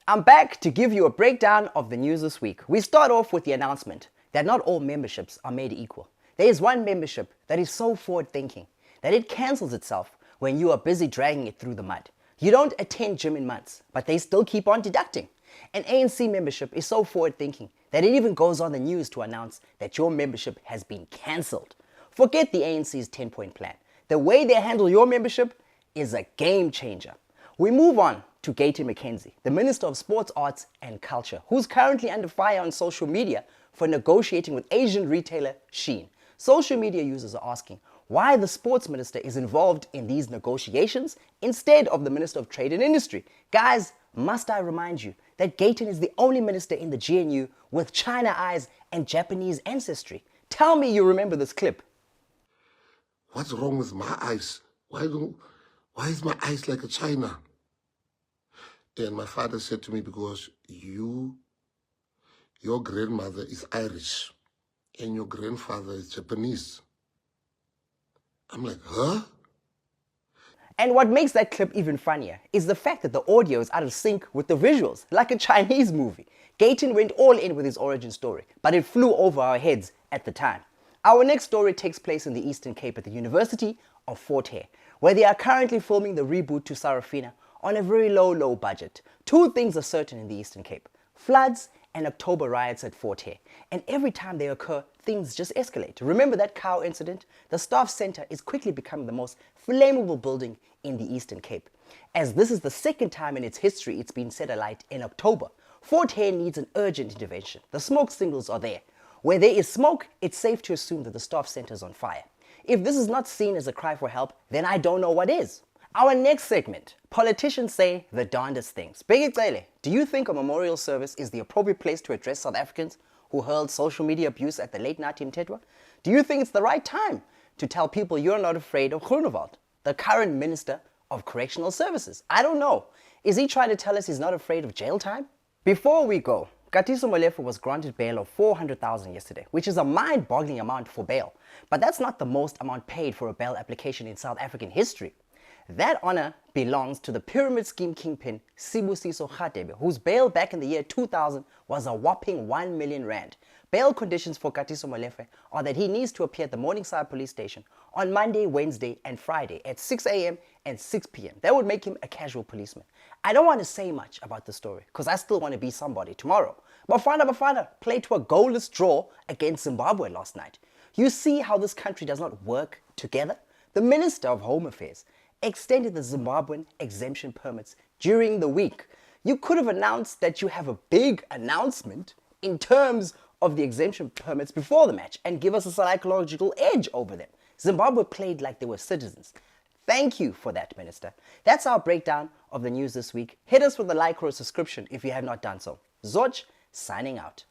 I'm back to give you a breakdown of the news this week. We start off with the announcement that not all memberships are made equal. There is one membership that is so forward-thinking that it cancels itself when you are busy dragging it through the mud. You don't attend gym in months, but they still keep on deducting. An ANC membership is so forward-thinking that it even goes on the news to announce that your membership has been cancelled. Forget the ANC's 10-point plan. The way they handle your membership is a game changer. We move on to Gayton McShein, the Minister of Sports, Arts and Culture, who's currently under fire on social media for negotiating with Asian retailer Shein. Social media users are asking why the sports minister is involved in these negotiations instead of the Minister of Trade and Industry. Guys, must I remind you that Gayton is the only minister in the GNU with China eyes and Japanese ancestry? Tell me you remember this clip. What's wrong with my eyes? Why is my eyes like a China? And my father said to me, because your grandmother is Irish and your grandfather is Japanese. I'm like, huh? And what makes that clip even funnier is the fact that the audio is out of sync with the visuals, like a Chinese movie. Gayton went all in with his origin story, but it flew over our heads at the time. Our next story takes place in the Eastern Cape at the University of Fort Hare, where they are currently filming the reboot to Sarafina on a very low budget. Two things are certain in the Eastern Cape: floods and October riots at Fort Hare. And every time they occur, things just escalate. Remember that cow incident? The staff center is quickly becoming the most flammable building in the Eastern Cape. As this is the second time in its history it's been set alight in October, Fort Hare needs an urgent intervention. The smoke signals are there. Where there is smoke, it's safe to assume that the staff center is on fire. If this is not seen as a cry for help, then I don't know what is. Our next segment, politicians say the darndest things. Bheki, do you think a memorial service is the appropriate place to address South Africans who hurled social media abuse at the late Nathi Mthethwa? Do you think it's the right time to tell people you're not afraid of Groenewald, the current Minister of Correctional Services? I don't know. Is he trying to tell us he's not afraid of jail time? Before we go, Katiso Molefe was granted bail of 400,000 yesterday, which is a mind-boggling amount for bail. But that's not the most amount paid for a bail application in South African history. That honor belongs to the pyramid scheme kingpin Sibusiso Radebe, whose bail back in the year 2000 was a whopping 1 million rand. Bail conditions for Katiso Molefe are that he needs to appear at the Morningside police station on Monday, Wednesday and Friday at 6 a.m. and 6 p.m. That would make him a casual policeman. I don't want to say much about the story because I still want to be somebody tomorrow. Bafana played to a goalless draw against Zimbabwe last night. You see how this country does not work together? The Minister of Home Affairs extended the Zimbabwean exemption permits during the week. You could have announced that you have a big announcement in terms of the exemption permits before the match and give us a psychological edge over them. Zimbabwe played like they were citizens. Thank you for that, Minister. That's our breakdown of the news this week. Hit us with a like or a subscription if you have not done so. Zorch, signing out.